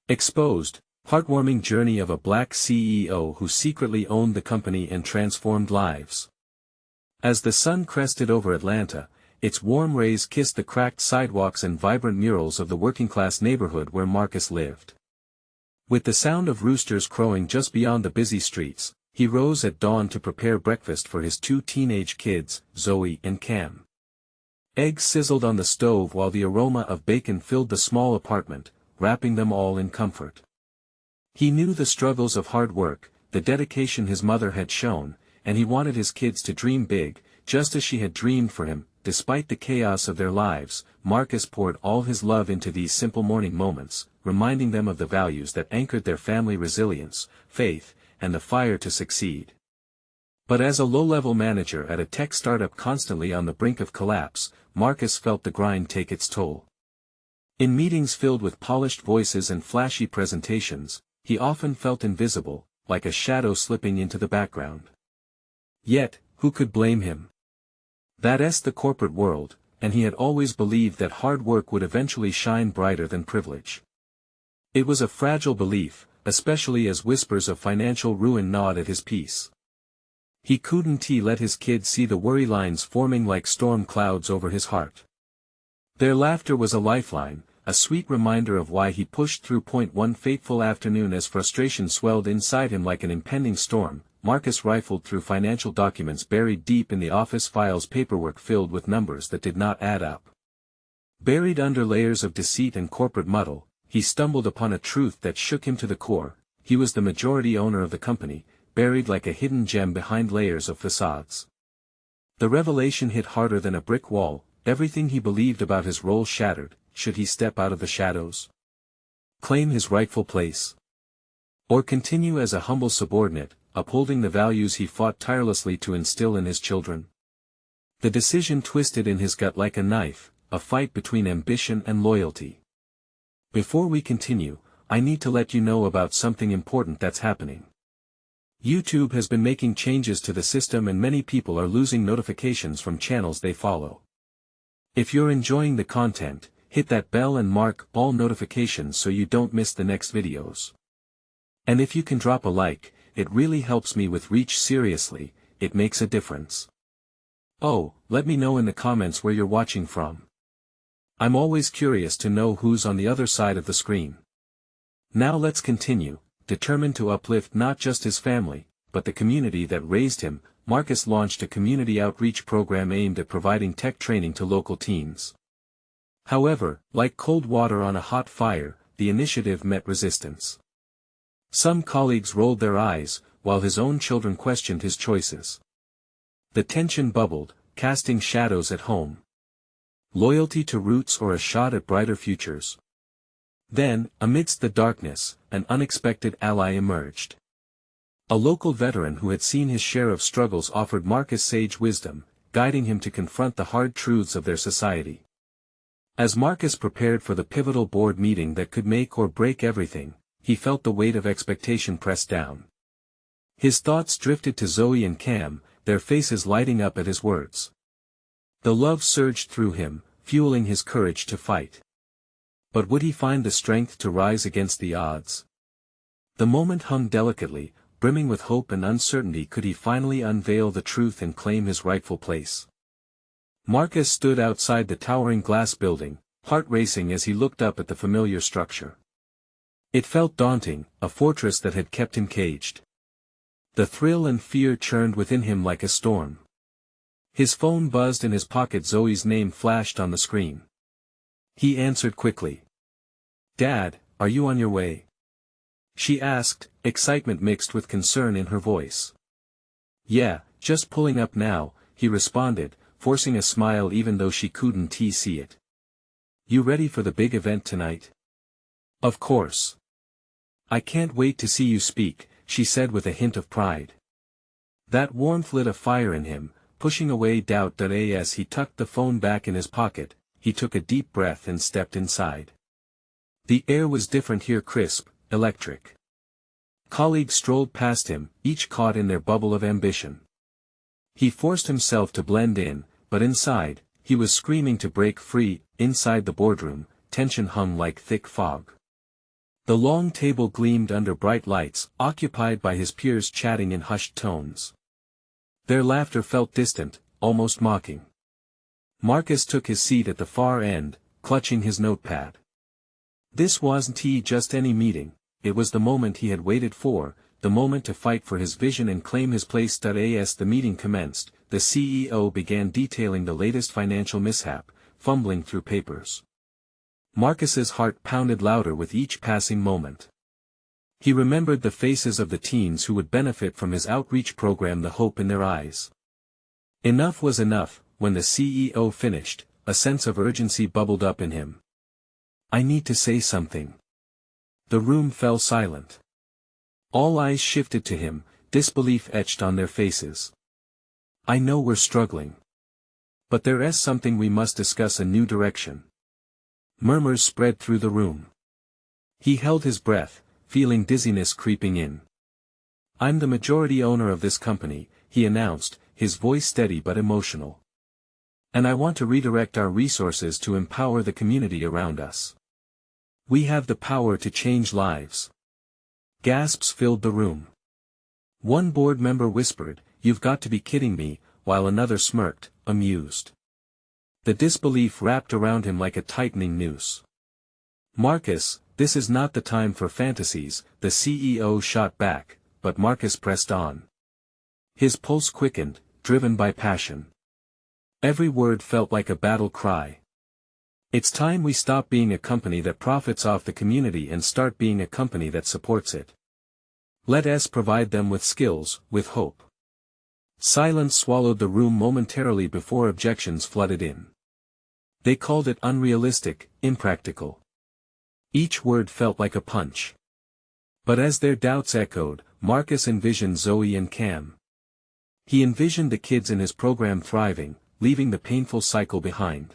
Exposed, heartwarming journey of a black CEO who secretly owned the company and transformed lives. As the sun crested over Atlanta, its warm rays kissed the cracked sidewalks and vibrant murals of the working-class neighborhood where Marcus lived. With the sound of roosters crowing just beyond the busy streets, he rose at dawn to prepare breakfast for his two teenage kids, Zoe and Cam. Eggs sizzled on the stove while the aroma of bacon filled the small apartment, wrapping them all in comfort. He knew the struggles of hard work, the dedication his mother had shown, and he wanted his kids to dream big, just as she had dreamed for him. Despite the chaos of their lives, Marcus poured all his love into these simple morning moments, reminding them of the values that anchored their family: resilience, faith, and the fire to succeed. But as a low-level manager at a tech startup constantly on the brink of collapse, Marcus felt the grind take its toll. In meetings filled with polished voices and flashy presentations, he often felt invisible, like a shadow slipping into the background. Yet, who could blame him? That's the corporate world, and he had always believed that hard work would eventually shine brighter than privilege. It was a fragile belief, especially as whispers of financial ruin gnawed at his peace. He couldn't let his kids see the worry lines forming like storm clouds over his heart. Their laughter was a lifeline, a sweet reminder of why he pushed through. One fateful afternoon, as frustration swelled inside him like an impending storm, Marcus rifled through financial documents buried deep in the office files, paperwork filled with numbers that did not add up. Buried under layers of deceit and corporate muddle, he stumbled upon a truth that shook him to the core: he was the majority owner of the company, buried like a hidden gem behind layers of facades. The revelation hit harder than a brick wall. Everything he believed about his role shattered. Should he step out of the shadows? Claim his rightful place? Or continue as a humble subordinate, upholding the values he fought tirelessly to instill in his children? The decision twisted in his gut like a knife, a fight between ambition and loyalty. Before we continue, I need to let you know about something important that's happening. YouTube has been making changes to the system, and many people are losing notifications from channels they follow. If you're enjoying the content, hit that bell and mark all notifications so you don't miss the next videos. And if you can drop a like, it really helps me with reach. Seriously, it makes a difference. Oh, let me know in the comments where you're watching from. I'm always curious to know who's on the other side of the screen. Now let's continue. Determined to uplift not just his family, but the community that raised him, Marcus launched a community outreach program aimed at providing tech training to local teens. However, like cold water on a hot fire, the initiative met resistance. Some colleagues rolled their eyes, while his own children questioned his choices. The tension bubbled, casting shadows at home. Loyalty to roots or a shot at brighter futures? Then, amidst the darkness, an unexpected ally emerged. A local veteran who had seen his share of struggles offered Marcus sage wisdom, guiding him to confront the hard truths of their society. As Marcus prepared for the pivotal board meeting that could make or break everything, he felt the weight of expectation press down. His thoughts drifted to Zoe and Cam, their faces lighting up at his words. The love surged through him, fueling his courage to fight. But would he find the strength to rise against the odds? The moment hung delicately, brimming with hope and uncertainty. Could he finally unveil the truth and claim his rightful place? Marcus stood outside the towering glass building, heart racing as he looked up at the familiar structure. It felt daunting, a fortress that had kept him caged. The thrill and fear churned within him like a storm. His phone buzzed in his pocket. Zoe's name flashed on the screen. He answered quickly. "Dad, are you on your way?" she asked, excitement mixed with concern in her voice. "Yeah, just pulling up now," he responded, forcing a smile even though she couldn't see it. "You ready for the big event tonight?" "Of course. I can't wait to see you speak," she said with a hint of pride. That warmth lit a fire in him, pushing away doubt. As he tucked the phone back in his pocket, he took a deep breath and stepped inside. The air was different here, crisp, electric. Colleagues strolled past him, each caught in their bubble of ambition. He forced himself to blend in, but inside, he was screaming to break free. Inside the boardroom, tension hung like thick fog. The long table gleamed under bright lights, occupied by his peers chatting in hushed tones. Their laughter felt distant, almost mocking. Marcus took his seat at the far end, clutching his notepad. This wasn't just any meeting, it was the moment he had waited for, the moment to fight for his vision and claim his place. As the meeting commenced, the CEO began detailing the latest financial mishap, fumbling through papers. Marcus's heart pounded louder with each passing moment. He remembered the faces of the teens who would benefit from his outreach program, the hope in their eyes. Enough was enough. When the CEO finished, a sense of urgency bubbled up in him. "I need to say something." The room fell silent. All eyes shifted to him, disbelief etched on their faces. "I know we're struggling. But there's something we must discuss, a new direction." Murmurs spread through the room. He held his breath, feeling dizziness creeping in. "I'm the majority owner of this company," he announced, his voice steady but emotional. "And I want to redirect our resources to empower the community around us. We have the power to change lives." Gasps filled the room. One board member whispered, "You've got to be kidding me," while another smirked, amused. The disbelief wrapped around him like a tightening noose. "Marcus, this is not the time for fantasies," the CEO shot back, but Marcus pressed on. His pulse quickened, driven by passion. Every word felt like a battle cry. "It's time we stop being a company that profits off the community and start being a company that supports it. Let us provide them with skills, with hope." Silence swallowed the room momentarily before objections flooded in. They called it unrealistic, impractical. Each word felt like a punch. But as their doubts echoed, Marcus envisioned Zoe and Cam. He envisioned the kids in his program thriving, leaving the painful cycle behind.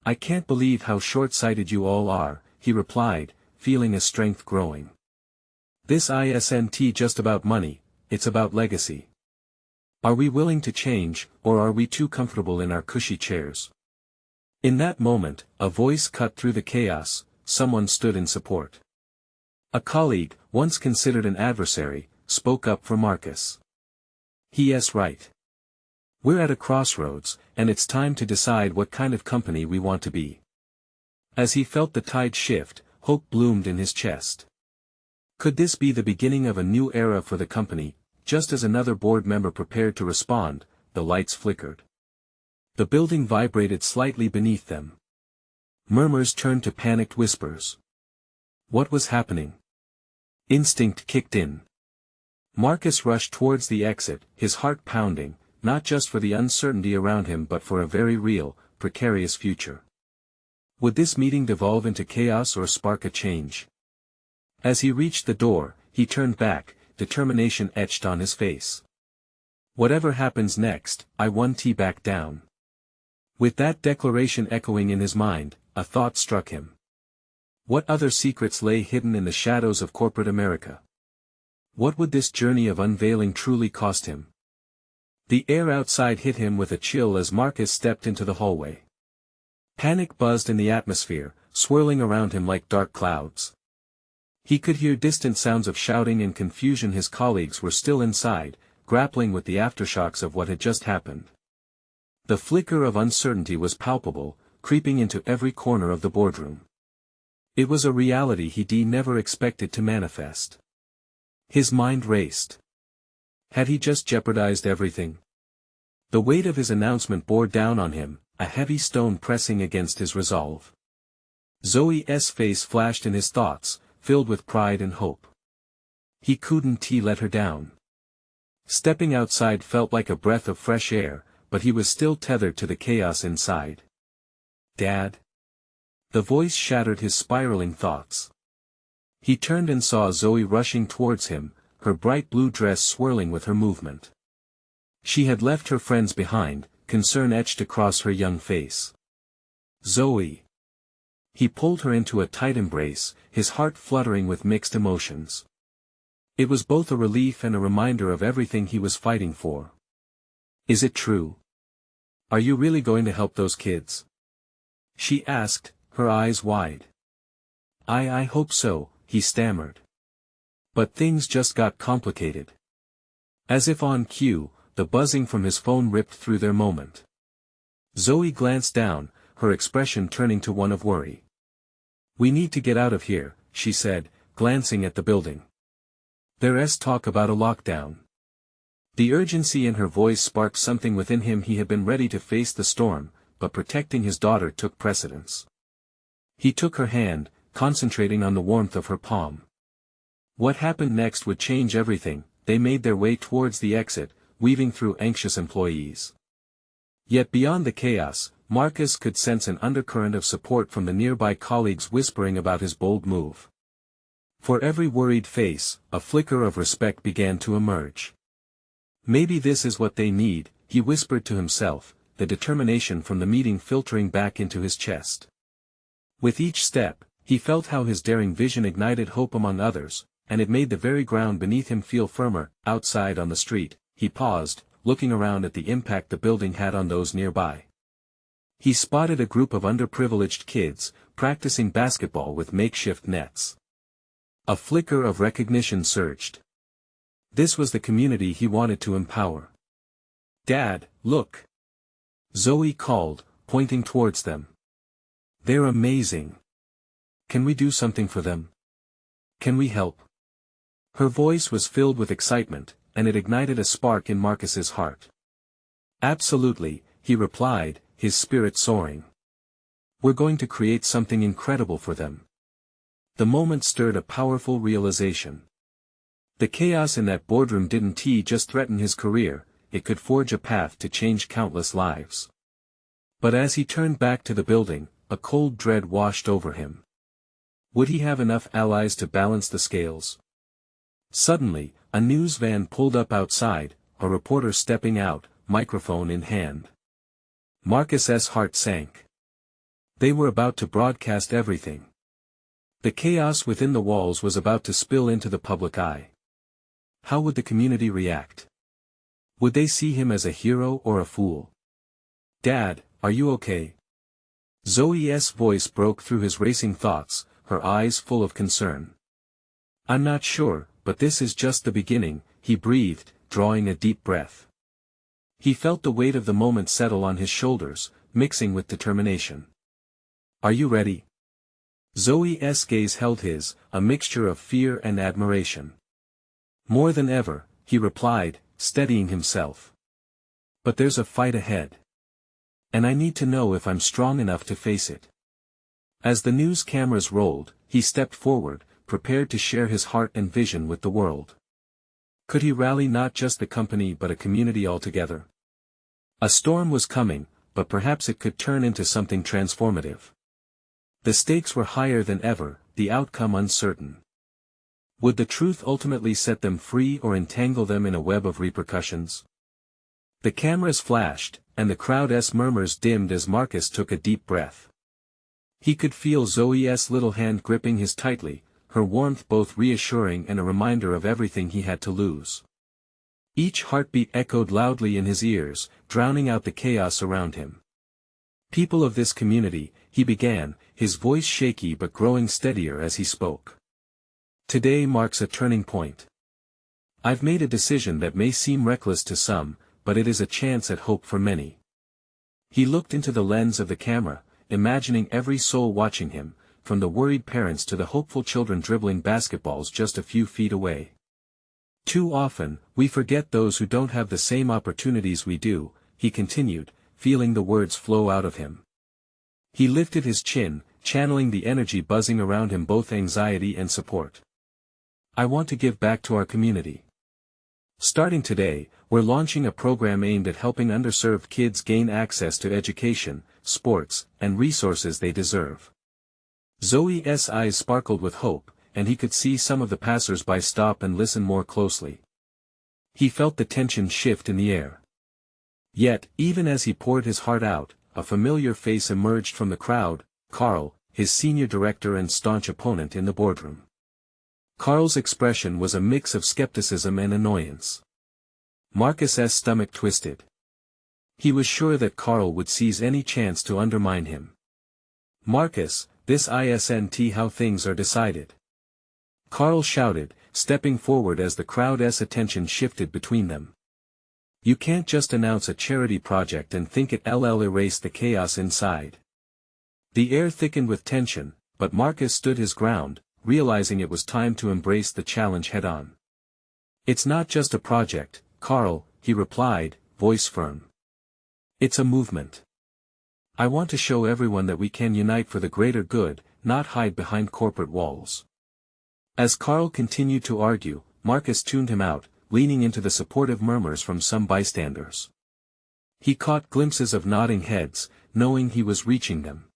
"I can't believe how short-sighted you all are," he replied, feeling his strength growing. "This isn't just about money, it's about legacy. Are we willing to change, or are we too comfortable in our cushy chairs?" In that moment, a voice cut through the chaos. Someone stood in support. A colleague, once considered an adversary, spoke up for Marcus. "He's right. We're at a crossroads, and it's time to decide what kind of company we want to be." As he felt the tide shift, hope bloomed in his chest. Could this be the beginning of a new era for the company? Just as another board member prepared to respond, the lights flickered. The building vibrated slightly beneath them. Murmurs turned to panicked whispers. What was happening? Instinct kicked in. Marcus rushed towards the exit, his heart pounding, not just for the uncertainty around him but for a very real, precarious future. Would this meeting devolve into chaos or spark a change? As he reached the door, he turned back, determination etched on his face. "Whatever happens next, I won't back down." With that declaration echoing in his mind, a thought struck him. What other secrets lay hidden in the shadows of corporate America? What would this journey of unveiling truly cost him? The air outside hit him with a chill as Marcus stepped into the hallway. Panic buzzed in the atmosphere, swirling around him like dark clouds. He could hear distant sounds of shouting and confusion. His colleagues were still inside, grappling with the aftershocks of what had just happened. The flicker of uncertainty was palpable, creeping into every corner of the boardroom. It was a reality he never expected to manifest. His mind raced. Had he just jeopardized everything? The weight of his announcement bore down on him, a heavy stone pressing against his resolve. Zoe's face flashed in his thoughts, filled with pride and hope. He couldn't let her down. Stepping outside felt like a breath of fresh air, but he was still tethered to the chaos inside. "Dad?" The voice shattered his spiraling thoughts. He turned and saw Zoe rushing towards him, her bright blue dress swirling with her movement. She had left her friends behind, concern etched across her young face. "Zoe!" He pulled her into a tight embrace, his heart fluttering with mixed emotions. It was both a relief and a reminder of everything he was fighting for. "Is it true? Are you really going to help those kids?" she asked, her eyes wide. I hope so," he stammered. But things just got complicated. As if on cue, the buzzing from his phone ripped through their moment. Zoe glanced down, her expression turning to one of worry. "We need to get out of here," she said, glancing at the building. "There's talk about a lockdown." The urgency in her voice sparked something within him. He had been ready to face the storm, but protecting his daughter took precedence. He took her hand, concentrating on the warmth of her palm. What happened next would change everything. They made their way towards the exit, weaving through anxious employees. Yet beyond the chaos, Marcus could sense an undercurrent of support from the nearby colleagues whispering about his bold move. For every worried face, a flicker of respect began to emerge. "Maybe this is what they need," he whispered to himself, the determination from the meeting filtering back into his chest. With each step, he felt how his daring vision ignited hope among others, and it made the very ground beneath him feel firmer. Outside on the street, he paused, looking around at the impact the building had on those nearby. He spotted a group of underprivileged kids, practicing basketball with makeshift nets. A flicker of recognition surged. This was the community he wanted to empower. "Dad, look!" Zoe called, pointing towards them. "They're amazing. Can we do something for them? Can we help?" Her voice was filled with excitement, and it ignited a spark in Marcus's heart. "Absolutely," he replied, his spirit soaring. "We're going to create something incredible for them." The moment stirred a powerful realization. The chaos in that boardroom didn't just threaten his career, it could forge a path to change countless lives. But as he turned back to the building, a cold dread washed over him. Would he have enough allies to balance the scales? Suddenly, a news van pulled up outside, a reporter stepping out, microphone in hand. Marcus's heart sank. They were about to broadcast everything. The chaos within the walls was about to spill into the public eye. How would the community react? Would they see him as a hero or a fool? "Dad, are you okay?" Zoe's voice broke through his racing thoughts, her eyes full of concern. "I'm not sure, but this is just the beginning," he breathed, drawing a deep breath. He felt the weight of the moment settle on his shoulders, mixing with determination. "Are you ready?" Zoe's gaze held his, a mixture of fear and admiration. "More than ever," he replied, steadying himself. "But there's a fight ahead. And I need to know if I'm strong enough to face it." As the news cameras rolled, he stepped forward, prepared to share his heart and vision with the world. Could he rally not just the company but a community altogether? A storm was coming, but perhaps it could turn into something transformative. The stakes were higher than ever, the outcome uncertain. Would the truth ultimately set them free or entangle them in a web of repercussions? The cameras flashed, and the crowd's murmurs dimmed as Marcus took a deep breath. He could feel Zoe's little hand gripping his tightly, her warmth both reassuring and a reminder of everything he had to lose. Each heartbeat echoed loudly in his ears, drowning out the chaos around him. "People of this community," he began, his voice shaky but growing steadier as he spoke. "Today marks a turning point. I've made a decision that may seem reckless to some, but it is a chance at hope for many." He looked into the lens of the camera, imagining every soul watching him, from the worried parents to the hopeful children dribbling basketballs just a few feet away. "Too often, we forget those who don't have the same opportunities we do," he continued, feeling the words flow out of him. He lifted his chin, channeling the energy buzzing around him, both anxiety and support. "I want to give back to our community. Starting today, we're launching a program aimed at helping underserved kids gain access to education, sports, and resources they deserve." Zoe's eyes sparkled with hope, and he could see some of the passers-by stop and listen more closely. He felt the tension shift in the air. Yet, even as he poured his heart out, a familiar face emerged from the crowd, Carl, his senior director and staunch opponent in the boardroom. Carl's expression was a mix of skepticism and annoyance. Marcus's stomach twisted. He was sure that Carl would seize any chance to undermine him. "Marcus, this isn't how things are decided. Carl shouted, stepping forward as the crowd's attention shifted between them. You can't just announce a charity project and think it'll erase the chaos inside. The air thickened with tension, but Marcus stood his ground, realizing it was time to embrace the challenge head-on. It's not just a project, Carl, he replied, voice firm. It's a movement. I want to show everyone that we can unite for the greater good, not hide behind corporate walls. As Carl continued to argue, Marcus tuned him out, leaning into the supportive murmurs from some bystanders. He caught glimpses of nodding heads, knowing he was reaching them.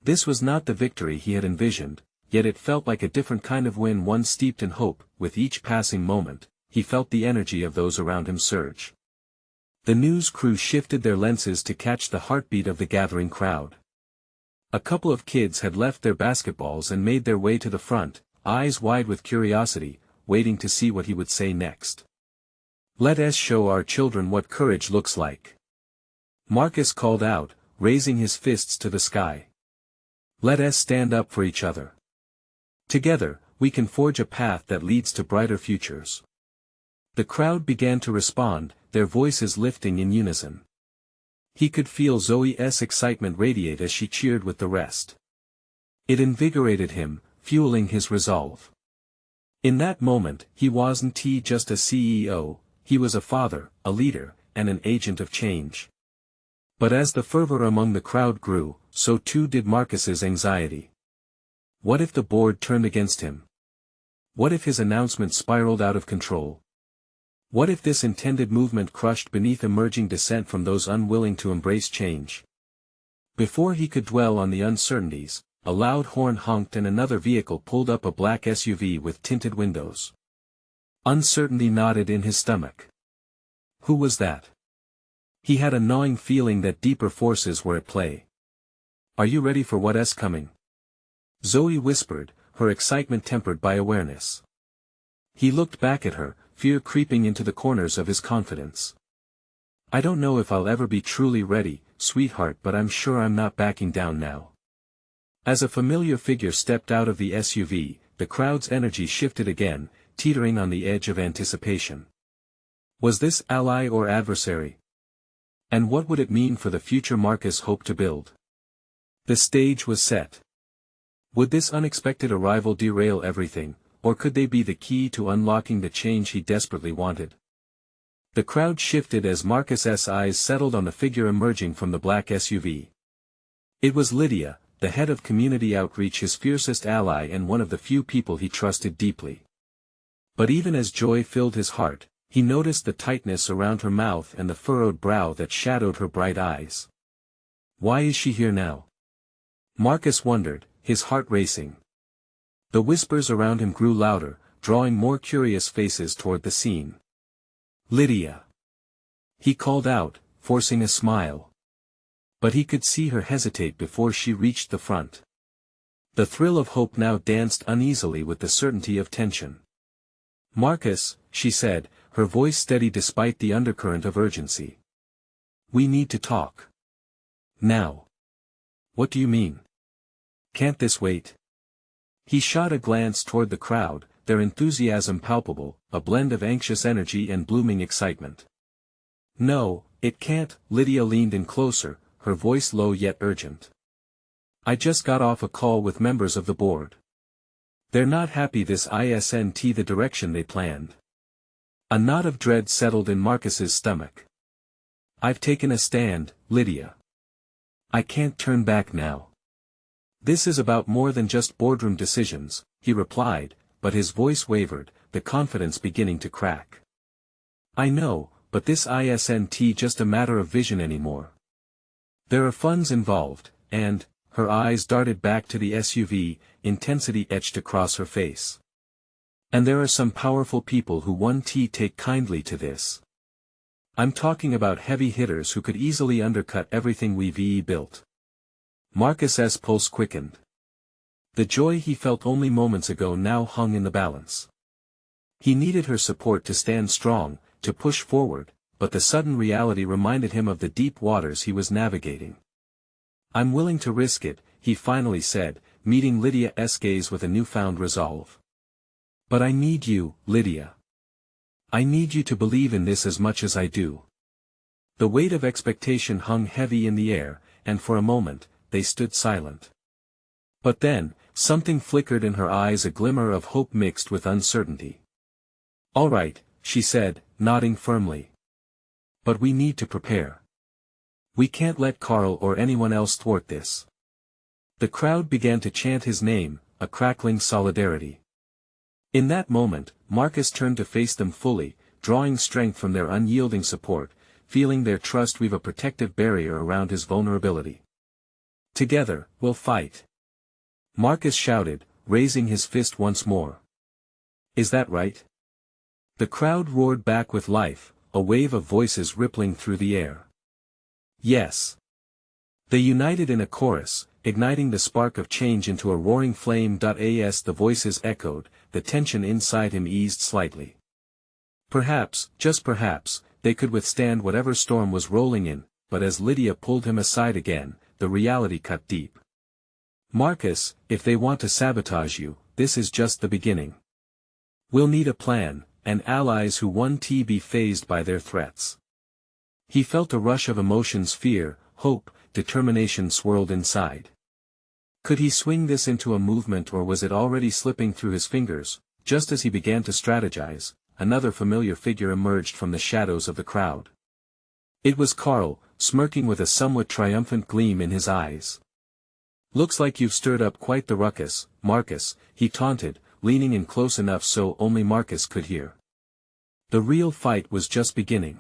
This was not the victory he had envisioned, yet it felt like a different kind of win, one steeped in hope. With each passing moment, he felt the energy of those around him surge. The news crew shifted their lenses to catch the heartbeat of the gathering crowd. A couple of kids had left their basketballs and made their way to the front, eyes wide with curiosity, waiting to see what he would say next. Let us show our children what courage looks like. Marcus called out, raising his fists to the sky. Let us stand up for each other. Together, we can forge a path that leads to brighter futures. The crowd began to respond, their voices lifting in unison. He could feel Zoe's excitement radiate as she cheered with the rest. It invigorated him, fueling his resolve. In that moment, he wasn't just a CEO, he was a father, a leader, and an agent of change. But as the fervor among the crowd grew, so too did Marcus's anxiety. What if the board turned against him? What if his announcement spiraled out of control? What if this intended movement crushed beneath emerging dissent from those unwilling to embrace change? Before he could dwell on the uncertainties, a loud horn honked and another vehicle pulled up, a black SUV with tinted windows. Uncertainty knotted in his stomach. Who was that? He had a gnawing feeling that deeper forces were at play. Are you ready for what's coming? Zoe whispered, her excitement tempered by awareness. He looked back at her, fear creeping into the corners of his confidence. I don't know if I'll ever be truly ready, sweetheart, but I'm sure I'm not backing down now. As a familiar figure stepped out of the SUV, the crowd's energy shifted again, teetering on the edge of anticipation. Was this ally or adversary? And what would it mean for the future Marcus hoped to build? The stage was set. Would this unexpected arrival derail everything, or could they be the key to unlocking the change he desperately wanted? The crowd shifted as Marcus's eyes settled on the figure emerging from the black SUV. It was Lydia, the head of community outreach, his fiercest ally and one of the few people he trusted deeply. But even as joy filled his heart, he noticed the tightness around her mouth and the furrowed brow that shadowed her bright eyes. Why is she here now? Marcus wondered, his heart racing. The whispers around him grew louder, drawing more curious faces toward the scene. Lydia. He called out, forcing a smile. But he could see her hesitate before she reached the front. The thrill of hope now danced uneasily with the certainty of tension. Marcus, she said, her voice steady despite the undercurrent of urgency. We need to talk. Now. What do you mean? Can't this wait? He shot a glance toward the crowd, their enthusiasm palpable, a blend of anxious energy and blooming excitement. No, it can't. Lydia leaned in closer, her voice low yet urgent. I just got off a call with members of the board. They're not happy this isn't the direction they planned. A knot of dread settled in Marcus's stomach. I've taken a stand, Lydia. I can't turn back now. This is about more than just boardroom decisions, he replied, but his voice wavered, the confidence beginning to crack. I know, but this isn't just a matter of vision anymore. There are funds involved, and, her eyes darted back to the SUV, intensity etched across her face. And there are some powerful people who won't take kindly to this. I'm talking about heavy hitters who could easily undercut everything we've built. Marcus's pulse quickened. The joy he felt only moments ago now hung in the balance. He needed her support to stand strong, to push forward, but the sudden reality reminded him of the deep waters he was navigating. I'm willing to risk it, he finally said, meeting Lydia's gaze with a newfound resolve. But I need you, Lydia. I need you to believe in this as much as I do. The weight of expectation hung heavy in the air, and for a moment, they stood silent. But then, something flickered in her eyes, a glimmer of hope mixed with uncertainty. "All right," she said, nodding firmly. "But we need to prepare. We can't let Carl or anyone else thwart this." The crowd began to chant his name, a crackling solidarity. In that moment, Marcus turned to face them fully, drawing strength from their unyielding support, feeling their trust weave a protective barrier around his vulnerability. "Together, we'll fight," Marcus shouted, raising his fist once more. "Is that right?" The crowd roared back with life, a wave of voices rippling through the air. "Yes." They united in a chorus, igniting the spark of change into a roaring flame. As the voices echoed, the tension inside him eased slightly. Perhaps, just perhaps, they could withstand whatever storm was rolling in, but as Lydia pulled him aside again, the reality cut deep. "Marcus, if they want to sabotage you, this is just the beginning. We'll need a plan, and allies who won't be fazed by their threats." He felt a rush of emotions: fear, hope, determination swirled inside. Could he swing this into a movement, or was it already slipping through his fingers? Just as he began to strategize, another familiar figure emerged from the shadows of the crowd. It was Carl, smirking with a somewhat triumphant gleam in his eyes. "Looks like you've stirred up quite the ruckus, Marcus," he taunted, leaning in close enough so only Marcus could hear. "The real fight was just beginning.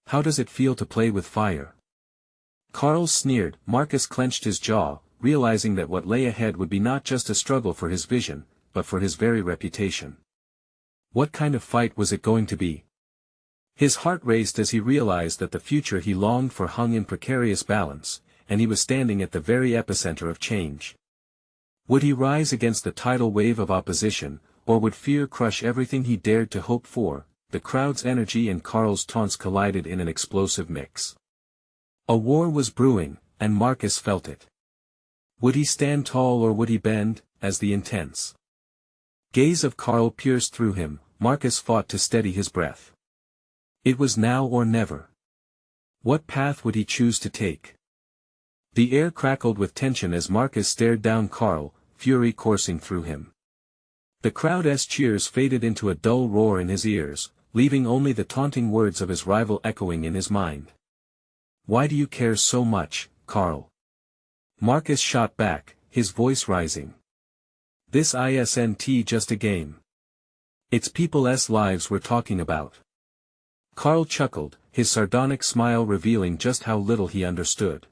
How does it feel to play with fire?" Carl sneered. Marcus clenched his jaw, realizing that what lay ahead would be not just a struggle for his vision, but for his very reputation. What kind of fight was it going to be? His heart raced as he realized that the future he longed for hung in precarious balance, and he was standing at the very epicenter of change. Would he rise against the tidal wave of opposition, or would fear crush everything he dared to hope for? The crowd's energy and Carl's taunts collided in an explosive mix. A war was brewing, and Marcus felt it. Would he stand tall or would he bend? As the intense gaze of Carl pierced through him, Marcus fought to steady his breath. It was now or never. What path would he choose to take? The air crackled with tension as Marcus stared down Carl, fury coursing through him. The crowd's cheers faded into a dull roar in his ears, leaving only the taunting words of his rival echoing in his mind. "Why do you care so much, Carl?" Marcus shot back, his voice rising. "This isn't just a game. It's people's lives we're talking about." Carl chuckled, his sardonic smile revealing just how little he understood.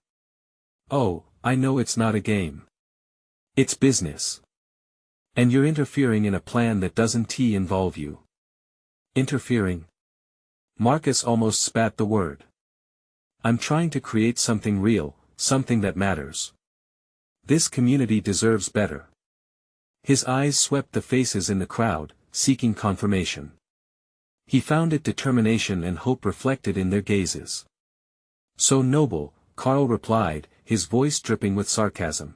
"Oh, I know it's not a game. It's business. And you're interfering in a plan that doesn't involve you." "Interfering?" Marcus almost spat the word. "I'm trying to create something real, something that matters. This community deserves better." His eyes swept the faces in the crowd, seeking confirmation. He found it determination and hope reflected in their gazes. "So noble," Carl replied, his voice dripping with sarcasm.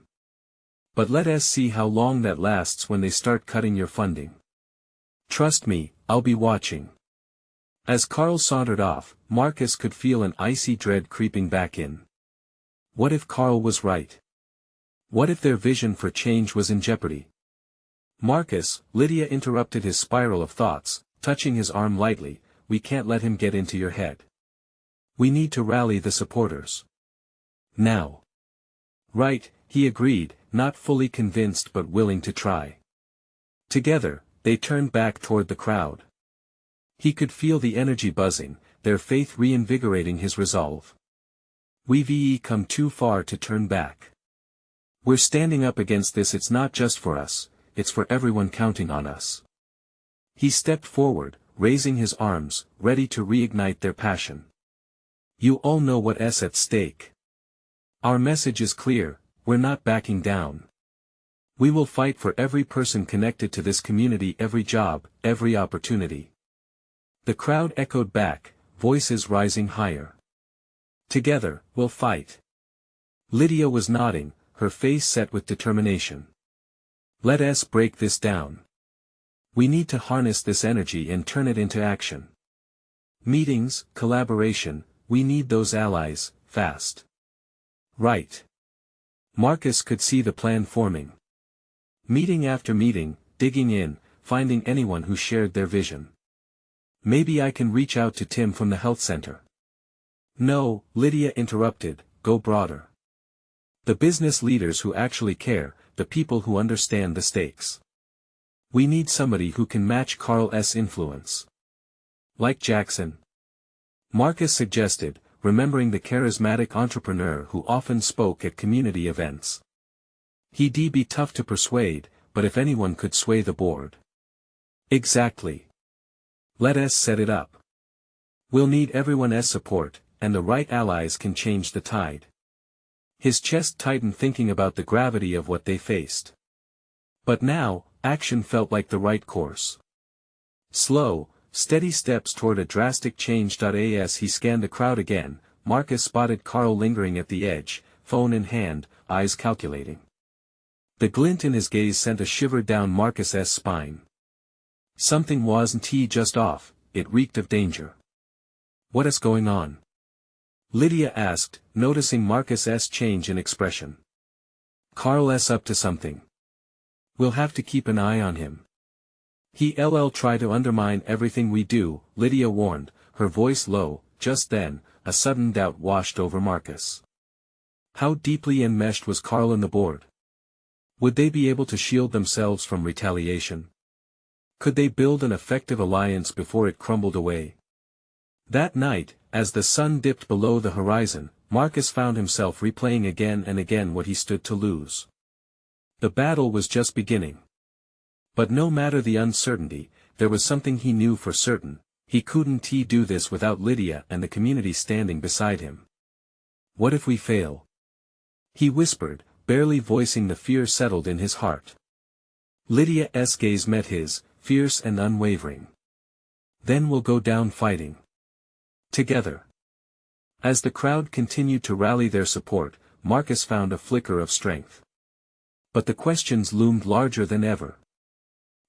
"But let us see how long that lasts when they start cutting your funding. Trust me, I'll be watching." As Carl sauntered off, Marcus could feel an icy dread creeping back in. What if Carl was right? What if their vision for change was in jeopardy? "Marcus," Lydia interrupted his spiral of thoughts, touching his arm lightly, "we can't let him get into your head. We need to rally the supporters. Now." "Right," he agreed, not fully convinced but willing to try. Together, they turned back toward the crowd. He could feel the energy buzzing, their faith reinvigorating his resolve. "We've come too far to turn back. We're standing up against this. It's not just for us, it's for everyone counting on us." He stepped forward, raising his arms, ready to reignite their passion. "You all know what's at stake. Our message is clear, we're not backing down. We will fight for every person connected to this community, every job, every opportunity." The crowd echoed back, voices rising higher. "Together, we'll fight." Lydia was nodding, her face set with determination. "Let us break this down. We need to harness this energy and turn it into action. Meetings, collaboration, we need those allies, fast. Right. Marcus could see the plan forming. Meeting after meeting, digging in, finding anyone who shared their vision. Maybe I can reach out to Tim from the health center. No, Lydia interrupted, go broader. The business leaders who actually care, the people who understand the stakes. We need somebody who can match Carl's influence. Like Jackson. Marcus suggested, remembering the charismatic entrepreneur who often spoke at community events. He'd be tough to persuade, but if anyone could sway the board. Exactly. Let us set it up. We'll need everyone's support, and the right allies can change the tide. His chest tightened thinking about the gravity of what they faced. But now, action felt like the right course. Slow, steady steps toward a drastic change. As he scanned the crowd again, Marcus spotted Carl lingering at the edge, phone in hand, eyes calculating. The glint in his gaze sent a shiver down Marcus's spine. Something wasn't just off, it reeked of danger. What is going on? Lydia asked, noticing Marcus's change in expression. Carl's up to something. We'll have to keep an eye on him. He'll try to undermine everything we do, Lydia warned, her voice low. Just then, a sudden doubt washed over Marcus. How deeply enmeshed was Carl in the board? Would they be able to shield themselves from retaliation? Could they build an effective alliance before it crumbled away? That night, as the sun dipped below the horizon, Marcus found himself replaying again and again what he stood to lose. The battle was just beginning. But no matter the uncertainty, there was something he knew for certain, he couldn't do this without Lydia and the community standing beside him. What if we fail? He whispered, barely voicing the fear settled in his heart. Lydia's gaze met his, fierce and unwavering. Then we'll go down fighting. Together. As the crowd continued to rally their support, Marcus found a flicker of strength. But the questions loomed larger than ever.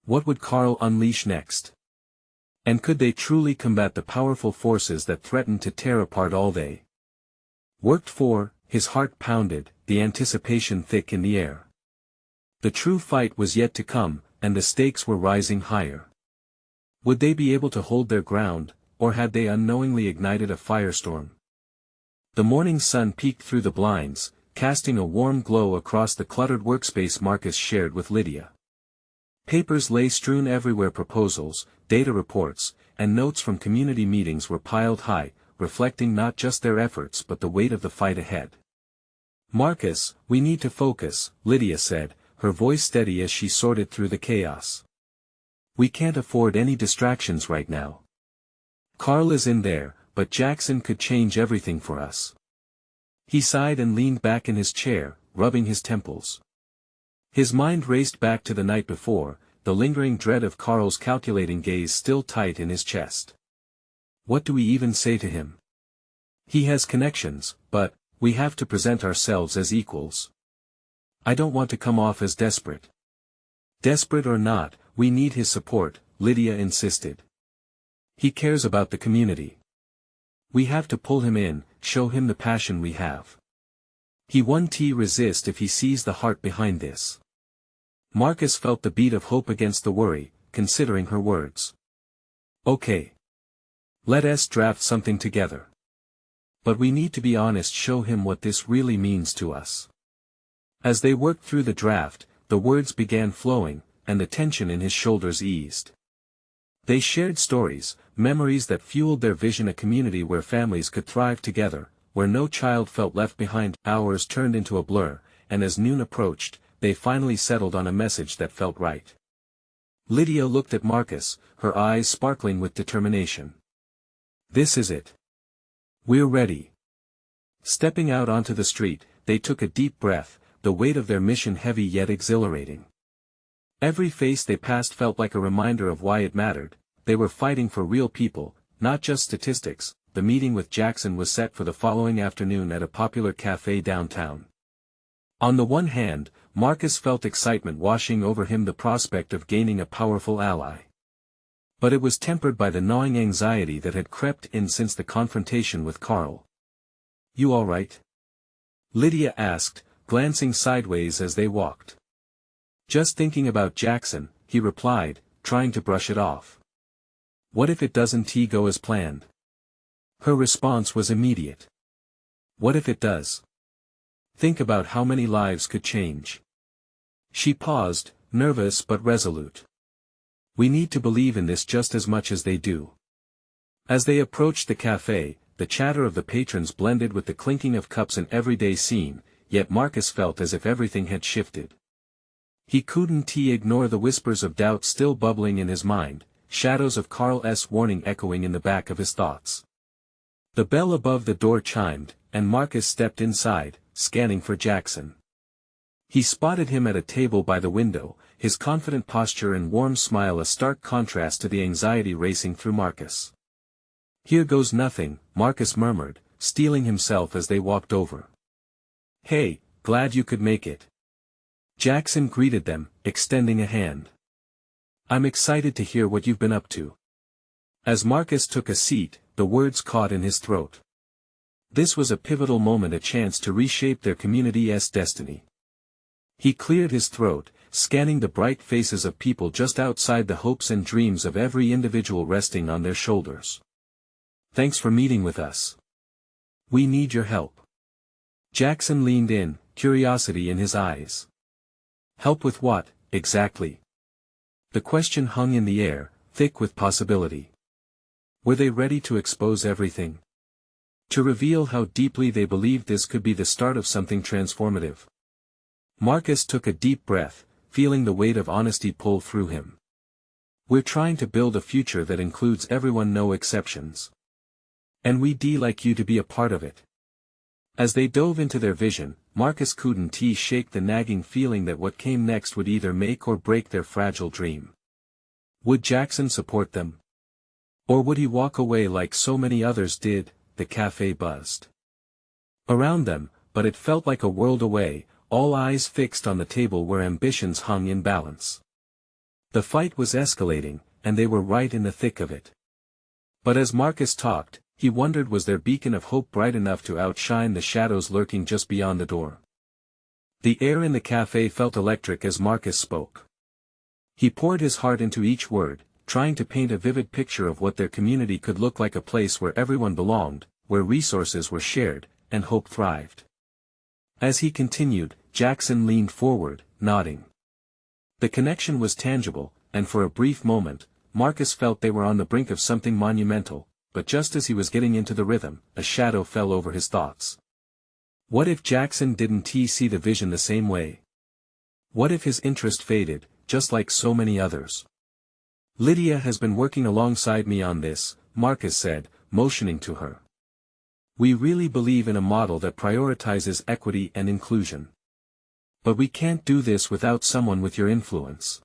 What would Carl unleash next? And could they truly combat the powerful forces that threatened to tear apart all they worked for? His heart pounded, the anticipation thick in the air. The true fight was yet to come, and the stakes were rising higher. Would they be able to hold their ground, or had they unknowingly ignited a firestorm? The morning sun peeked through the blinds, casting a warm glow across the cluttered workspace Marcus shared with Lydia. Papers lay strewn everywhere, proposals, data reports, and notes from community meetings were piled high, reflecting not just their efforts but the weight of the fight ahead. Marcus, we need to focus, Lydia said, her voice steady as she sorted through the chaos. We can't afford any distractions right now. Carl is in there, but Jackson could change everything for us. He sighed and leaned back in his chair, rubbing his temples. His mind raced back to the night before, the lingering dread of Carl's calculating gaze still tight in his chest. What do we even say to him? He has connections, but we have to present ourselves as equals. I don't want to come off as desperate. Desperate or not, we need his support, Lydia insisted. He cares about the community. We have to pull him in, show him the passion we have. He won't resist if he sees the heart behind this. Marcus felt the beat of hope against the worry, considering her words. Okay. Let us draft something together. But we need to be honest, show him what this really means to us. As they worked through the draft, the words began flowing, and the tension in his shoulders eased. They shared stories, memories that fueled their vision, a community where families could thrive together, where no child felt left behind. Hours turned into a blur, and as noon approached, they finally settled on a message that felt right. Lydia looked at Marcus, her eyes sparkling with determination. This is it. We're ready. Stepping out onto the street, they took a deep breath, the weight of their mission heavy yet exhilarating. Every face they passed felt like a reminder of why it mattered. They were fighting for real people, not just statistics. The meeting with Jackson was set for the following afternoon at a popular cafe downtown. On the one hand, Marcus felt excitement washing over him, the prospect of gaining a powerful ally. But it was tempered by the gnawing anxiety that had crept in since the confrontation with Carl. "You all right?" Lydia asked, glancing sideways as they walked. "Just thinking about Jackson," he replied, trying to brush it off. "What if it doesn't go as planned?" Her response was immediate. "What if it does? Think about how many lives could change." She paused, nervous but resolute. "We need to believe in this just as much as they do." As they approached the cafe, the chatter of the patrons blended with the clinking of cups, an everyday scene, yet Marcus felt as if everything had shifted. He couldn't ignore the whispers of doubt still bubbling in his mind, shadows of Carl's warning echoing in the back of his thoughts. The bell above the door chimed, and Marcus stepped inside, scanning for Jackson. He spotted him at a table by the window, his confident posture and warm smile a stark contrast to the anxiety racing through Marcus. "Here goes nothing," Marcus murmured, steeling himself as they walked over. "Hey, glad you could make it." Jackson greeted them, extending a hand. "I'm excited to hear what you've been up to." As Marcus took a seat, the words caught in his throat. This was a pivotal moment, a chance to reshape their community's destiny. He cleared his throat, scanning the bright faces of people just outside, the hopes and dreams of every individual resting on their shoulders. "Thanks for meeting with us. We need your help." Jackson leaned in, curiosity in his eyes. "Help with what, exactly?" The question hung in the air, thick with possibility. Were they ready to expose everything? To reveal how deeply they believed this could be the start of something transformative? Marcus took a deep breath, feeling the weight of honesty pull through him. "We're trying to build a future that includes everyone, no exceptions. And we'd like you to be a part of it." As they dove into their vision, Marcus couldn't shake the nagging feeling that what came next would either make or break their fragile dream. Would Jackson support them? Or would he walk away like so many others did? The cafe buzzed around them, but it felt like a world away, all eyes fixed on the table where ambitions hung in balance. The fight was escalating, and they were right in the thick of it. But as Marcus talked, he wondered, was their beacon of hope bright enough to outshine the shadows lurking just beyond the door? The air in the cafe felt electric as Marcus spoke. He poured his heart into each word, trying to paint a vivid picture of what their community could look like, a place where everyone belonged, where resources were shared, and hope thrived. As he continued, Jackson leaned forward, nodding. The connection was tangible, and for a brief moment, Marcus felt they were on the brink of something monumental, but just as he was getting into the rhythm, a shadow fell over his thoughts. What if Jackson didn't see the vision the same way? What if his interest faded, just like so many others? "Lydia has been working alongside me on this," Marcus said, motioning to her. "We really believe in a model that prioritizes equity and inclusion. But we can't do this without someone with your influence."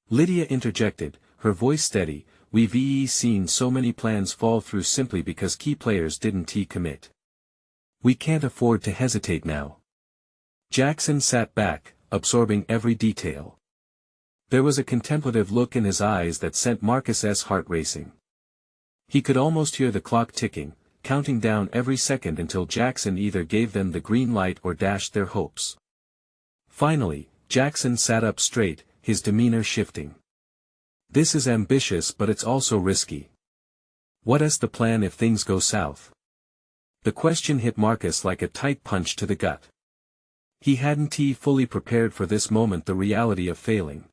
Lydia interjected, her voice steady. "We've seen so many plans fall through simply because key players didn't commit. We can't afford to hesitate now." Jackson sat back, absorbing every detail. There was a contemplative look in his eyes that sent Marcus's heart racing. He could almost hear the clock ticking, counting down every second until Jackson either gave them the green light or dashed their hopes. Finally, Jackson sat up straight, his demeanor shifting. "This is ambitious, but it's also risky. What's the plan if things go south?" The question hit Marcus like a tight punch to the gut. He hadn't fully prepared for this moment, the reality of failing.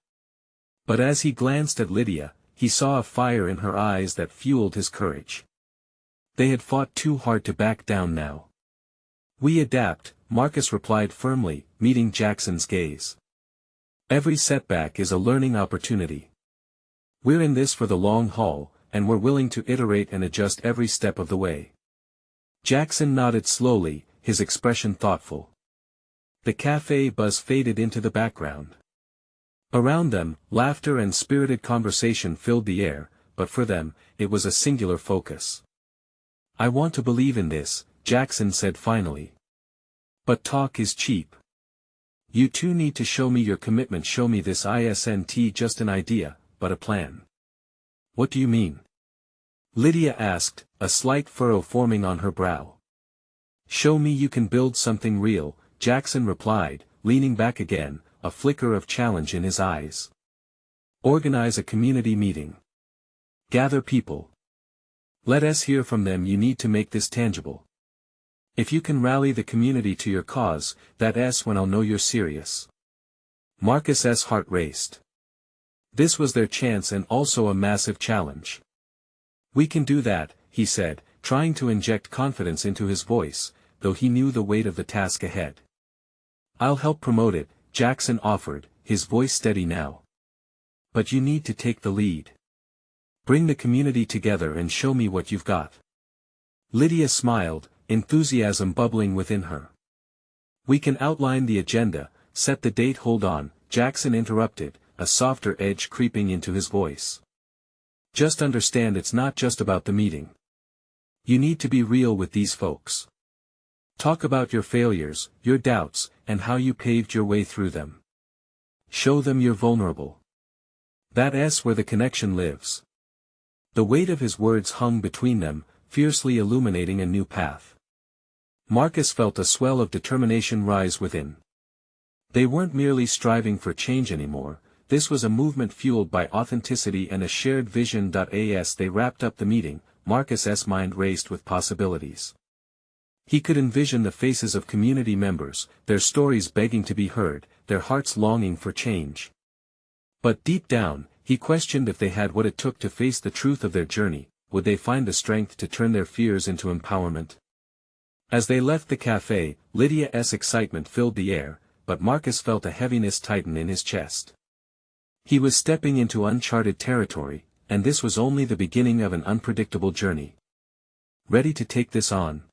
But as he glanced at Lydia, he saw a fire in her eyes that fueled his courage. They had fought too hard to back down now. "We adapt," Marcus replied firmly, meeting Jackson's gaze. "Every setback is a learning opportunity. We're in this for the long haul, and we're willing to iterate and adjust every step of the way." Jackson nodded slowly, his expression thoughtful. The cafe buzz faded into the background. Around them, laughter and spirited conversation filled the air, but for them, it was a singular focus. "I want to believe in this," Jackson said finally. "But talk is cheap. You two need to show me your commitment. Show me this isn't just an idea, but a plan. What do you mean? Lydia asked, a slight furrow forming on her brow. Show me you can build something real, Jackson replied, leaning back again, a flicker of challenge in his eyes. Organize a community meeting. Gather people. Let us hear from them. You need to make this tangible. If you can rally the community to your cause, that's when I'll know you're serious. Marcus's heart raced. This was their chance and also a massive challenge. We can do that, he said, trying to inject confidence into his voice, though he knew the weight of the task ahead. I'll help promote it, Jackson offered, his voice steady now. But you need to take the lead. Bring the community together and show me what you've got. Lydia smiled, enthusiasm bubbling within her. We can outline the agenda, set the date. Hold on, Jackson interrupted, a softer edge creeping into his voice. Just understand it's not just about the meeting. You need to be real with these folks. Talk about your failures, your doubts, and how you paved your way through them. Show them you're vulnerable. That's where the connection lives. The weight of his words hung between them, fiercely illuminating a new path. Marcus felt a swell of determination rise within. They weren't merely striving for change anymore, this was a movement fueled by authenticity and a shared vision. As they wrapped up the meeting, Marcus's mind raced with possibilities. He could envision the faces of community members, their stories begging to be heard, their hearts longing for change. But deep down, he questioned if they had what it took to face the truth of their journey. Would they find the strength to turn their fears into empowerment? As they left the cafe, Lydia's excitement filled the air, but Marcus felt a heaviness tighten in his chest. He was stepping into uncharted territory, and this was only the beginning of an unpredictable journey. Ready to take this on?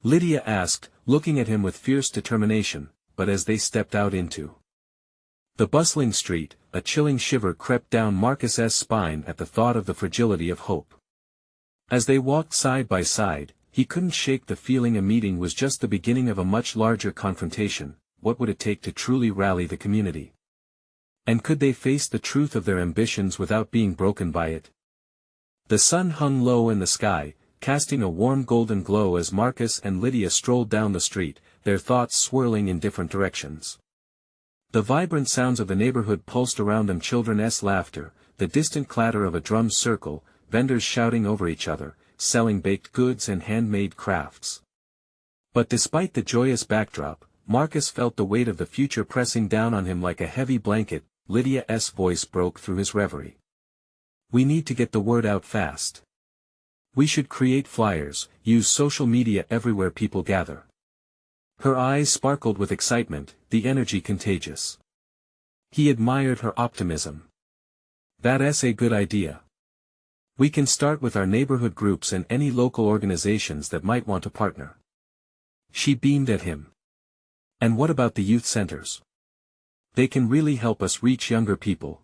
Lydia asked, looking at him with fierce determination, but as they stepped out into the bustling street, a chilling shiver crept down Marcus's spine at the thought of the fragility of hope. As they walked side by side, he couldn't shake the feeling a meeting was just the beginning of a much larger confrontation. What would it take to truly rally the community? And could they face the truth of their ambitions without being broken by it? The sun hung low in the sky, casting a warm golden glow as Marcus and Lydia strolled down the street, their thoughts swirling in different directions. The vibrant sounds of the neighborhood pulsed around them, children's laughter, the distant clatter of a drum's circle, vendors shouting over each other, selling baked goods and handmade crafts. But despite the joyous backdrop, Marcus felt the weight of the future pressing down on him like a heavy blanket. Lydia's voice broke through his reverie. We need to get the word out fast. We should create flyers, use social media everywhere people gather. Her eyes sparkled with excitement, the energy contagious. He admired her optimism. That's a good idea. We can start with our neighborhood groups and any local organizations that might want to partner. She beamed at him. And what about the youth centers? They can really help us reach younger people.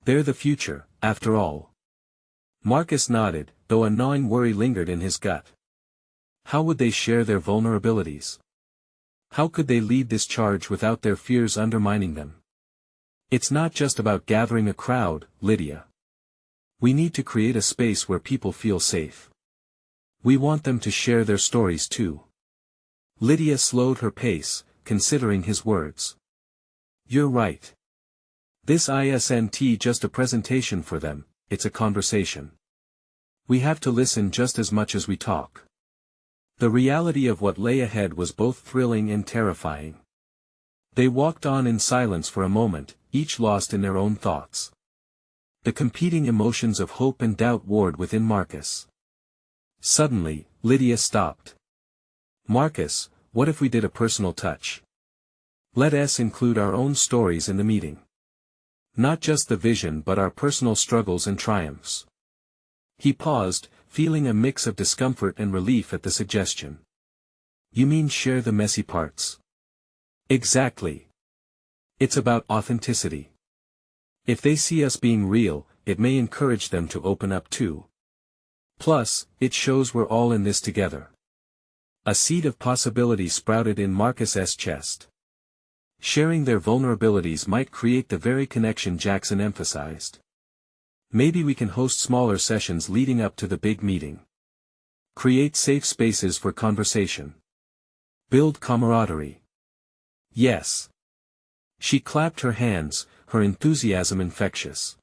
They're the future, after all. Marcus nodded, though a gnawing worry lingered in his gut. How would they share their vulnerabilities? How could they lead this charge without their fears undermining them? It's not just about gathering a crowd, Lydia. We need to create a space where people feel safe. We want them to share their stories too. Lydia slowed her pace, considering his words. You're right. This isn't just a presentation for them, it's a conversation. We have to listen just as much as we talk. The reality of what lay ahead was both thrilling and terrifying. They walked on in silence for a moment, each lost in their own thoughts. The competing emotions of hope and doubt warred within Marcus. Suddenly, Lydia stopped. Marcus, what if we did a personal touch? Let us include our own stories in the meeting. Not just the vision but our personal struggles and triumphs. He paused, feeling a mix of discomfort and relief at the suggestion. You mean share the messy parts? Exactly. It's about authenticity. If they see us being real, it may encourage them to open up too. Plus, it shows we're all in this together. A seed of possibility sprouted in Marcus's chest. Sharing their vulnerabilities might create the very connection Jackson emphasized. Maybe we can host smaller sessions leading up to the big meeting. Create safe spaces for conversation. Build camaraderie. Yes. She clapped her hands, her enthusiasm infectious.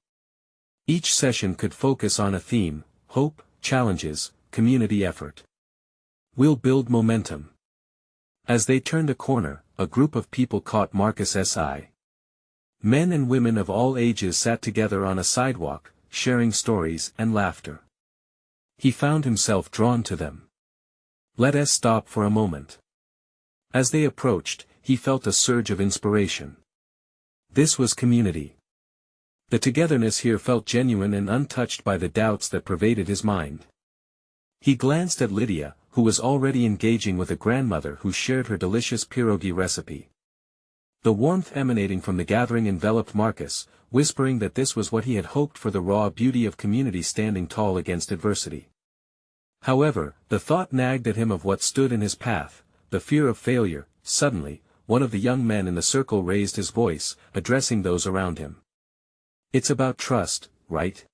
Each session could focus on a theme: hope, challenges, community effort. We'll build momentum. As they turned a corner, a group of people caught Marcus's eye. Men and women of all ages sat together on a sidewalk, sharing stories and laughter. He found himself drawn to them. Let us stop for a moment. As they approached, he felt a surge of inspiration. This was community. The togetherness here felt genuine and untouched by the doubts that pervaded his mind. He glanced at Lydia, who was already engaging with a grandmother who shared her delicious pierogi recipe. The warmth emanating from the gathering enveloped Marcus, whispering that this was what he had hoped for: the raw beauty of community standing tall against adversity. However, the thought nagged at him of what stood in his path, the fear of failure. Suddenly, one of the young men in the circle raised his voice, addressing those around him. It's about trust, right?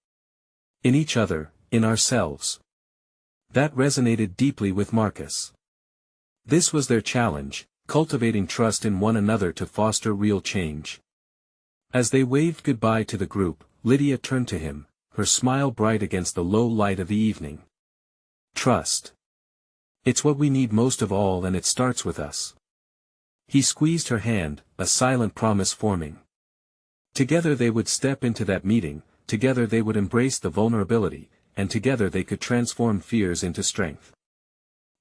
In each other, in ourselves. That resonated deeply with Marcus. This was their challenge, cultivating trust in one another to foster real change. As they waved goodbye to the group, Lydia turned to him, her smile bright against the low light of the evening. Trust. It's what we need most of all, and it starts with us. He squeezed her hand, a silent promise forming. Together they would step into that meeting, together they would embrace the vulnerability, and together they could transform fears into strength.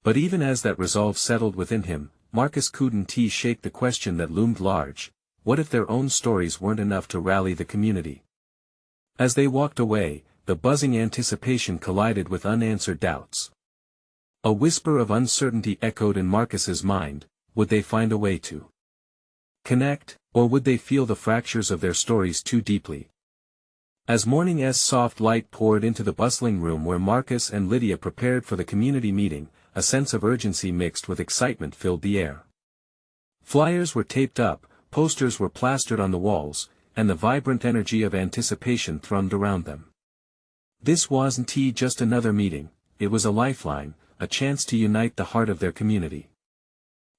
But even as that resolve settled within him, Marcus couldn't shake the question that loomed large: what if their own stories weren't enough to rally the community? As they walked away, the buzzing anticipation collided with unanswered doubts. A whisper of uncertainty echoed in Marcus's mind: would they find a way to connect, or would they feel the fractures of their stories too deeply? As morning's soft light poured into the bustling room where Marcus and Lydia prepared for the community meeting, a sense of urgency mixed with excitement filled the air. Flyers were taped up, posters were plastered on the walls, and the vibrant energy of anticipation thrummed around them. This wasn't just another meeting, it was a lifeline, a chance to unite the heart of their community.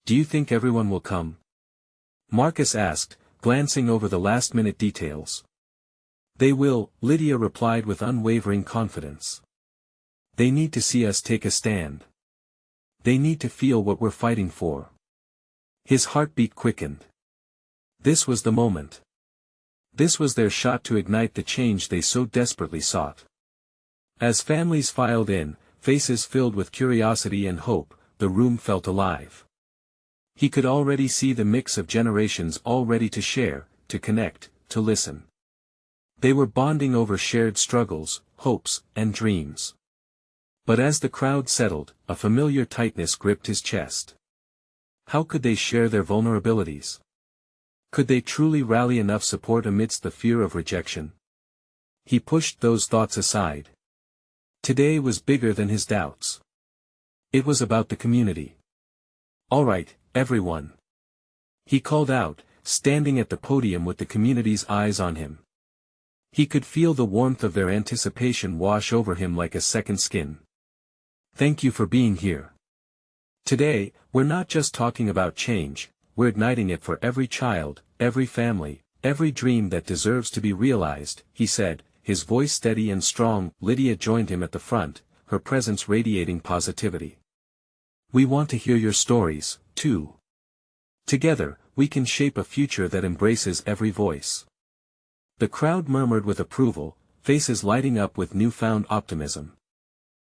Do you think everyone will come? Marcus asked, glancing over the last-minute details. They will, Lydia replied with unwavering confidence. They need to see us take a stand. They need to feel what we're fighting for. His heartbeat quickened. This was the moment. This was their shot to ignite the change they so desperately sought. As families filed in, faces filled with curiosity and hope, the room felt alive. He could already see the mix of generations all ready to share, to connect, to listen. They were bonding over shared struggles, hopes, and dreams. But as the crowd settled, a familiar tightness gripped his chest. How could they share their vulnerabilities? Could they truly rally enough support amidst the fear of rejection? He pushed those thoughts aside. Today was bigger than his doubts. It was about the community. All right, everyone. He called out, standing at the podium with the community's eyes on him. He could feel the warmth of their anticipation wash over him like a second skin. Thank you for being here. Today, we're not just talking about change, we're igniting it for every child, every family, every dream that deserves to be realized, he said, his voice steady and strong. Lydia joined him at the front, her presence radiating positivity. We want to hear your stories, too. Together, we can shape a future that embraces every voice. The crowd murmured with approval, faces lighting up with newfound optimism.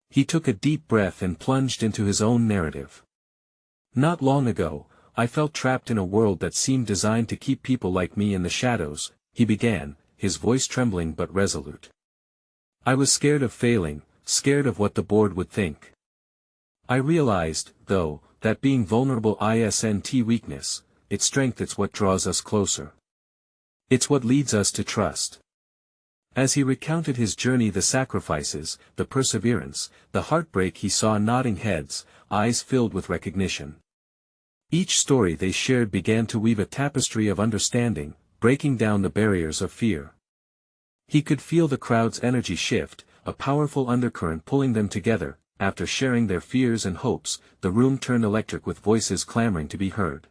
He took a deep breath and plunged into his own narrative. Not long ago, I felt trapped in a world that seemed designed to keep people like me in the shadows, he began, his voice trembling but resolute. I was scared of failing, scared of what the board would think. I realized, though, that being vulnerable isn't weakness, its strength is what draws us closer. It's what leads us to trust. As he recounted his journey, the sacrifices, the perseverance, the heartbreak, he saw nodding heads, eyes filled with recognition. Each story they shared began to weave a tapestry of understanding, breaking down the barriers of fear. He could feel the crowd's energy shift, a powerful undercurrent pulling them together. After sharing their fears and hopes, the room turned electric with voices clamoring to be heard.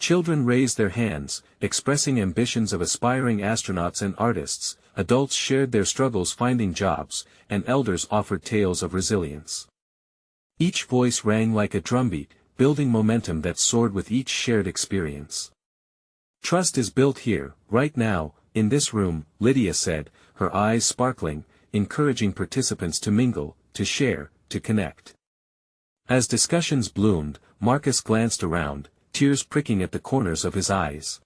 Children raised their hands, expressing ambitions of aspiring astronauts and artists, adults shared their struggles finding jobs, and elders offered tales of resilience. Each voice rang like a drumbeat, building momentum that soared with each shared experience. Trust is built here, right now, in this room, Lydia said, her eyes sparkling, encouraging participants to mingle, to share, to connect. As discussions bloomed, Marcus glanced around, tears pricking at the corners of his eyes.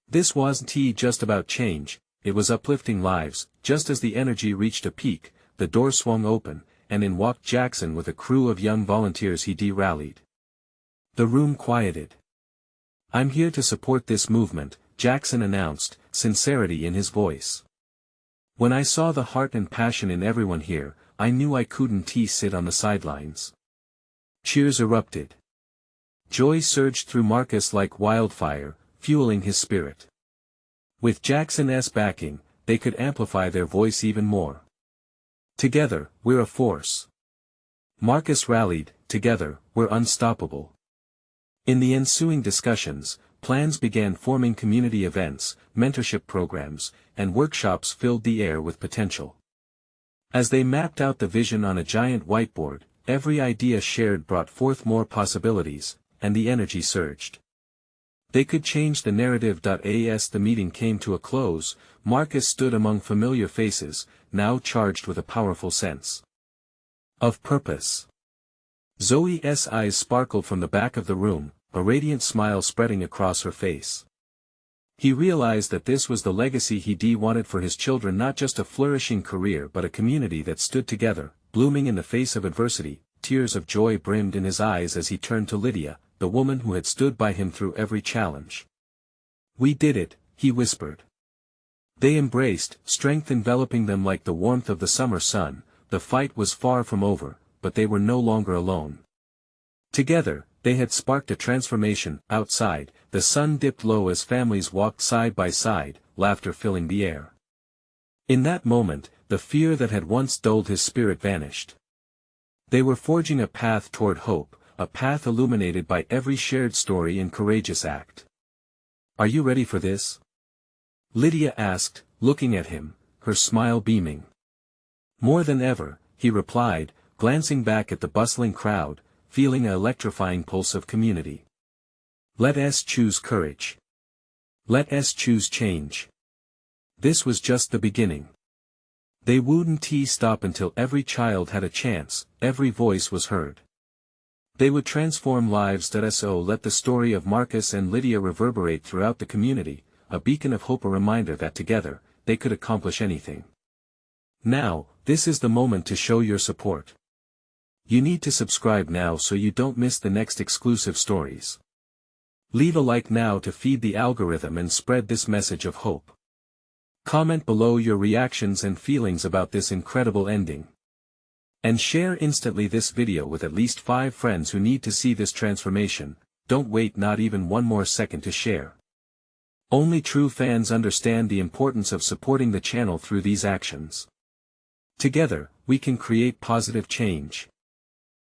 This wasn't just about change, it was uplifting lives. Just as the energy reached a peak, the door swung open, and in walked Jackson with a crew of young volunteers he rallied. The room quieted. "I'm here to support this movement," Jackson announced, sincerity in his voice. "When I saw the heart and passion in everyone here, I knew I couldn't sit on the sidelines." Cheers erupted. Joy surged through Marcus like wildfire, fueling his spirit. With Jackson's backing, they could amplify their voice even more. "Together, we're a force." Marcus rallied, "Together, we're unstoppable." In the ensuing discussions, plans began forming. Community events, mentorship programs, and workshops filled the air with potential. As they mapped out the vision on a giant whiteboard, every idea shared brought forth more possibilities, and the energy surged. They could change the narrative. As the meeting came to a close, Marcus stood among familiar faces, now charged with a powerful sense of purpose. Zoe's eyes sparkled from the back of the room, a radiant smile spreading across her face. He realized that this was the legacy he wanted for his children, not just a flourishing career but a community that stood together, blooming in the face of adversity. Tears of joy brimmed in his eyes as he turned to Lydia, the woman who had stood by him through every challenge. "We did it," he whispered. They embraced, strength enveloping them like the warmth of the summer sun. The fight was far from over, but they were no longer alone. Together, they had sparked a transformation. Outside, the sun dipped low as families walked side by side, laughter filling the air. In that moment, the fear that had once dulled his spirit vanished. They were forging a path toward hope, a path illuminated by every shared story and courageous act. "Are you ready for this?" Lydia asked, looking at him, her smile beaming. "More than ever," he replied, glancing back at the bustling crowd, feeling an electrifying pulse of community. "Let us choose courage. Let us choose change." This was just the beginning. They wouldn't stop until every child had a chance, every voice was heard. They would transform lives. So let the story of Marcus and Lydia reverberate throughout the community, a beacon of hope, a reminder that together, they could accomplish anything. Now, this is the moment to show your support. You need to subscribe now so you don't miss the next exclusive stories. Leave a like now to feed the algorithm and spread this message of hope. Comment below your reactions and feelings about this incredible ending. And share instantly this video with at least 5 friends who need to see this transformation. Don't wait not even one more second to share. Only true fans understand the importance of supporting the channel through these actions. Together, we can create positive change.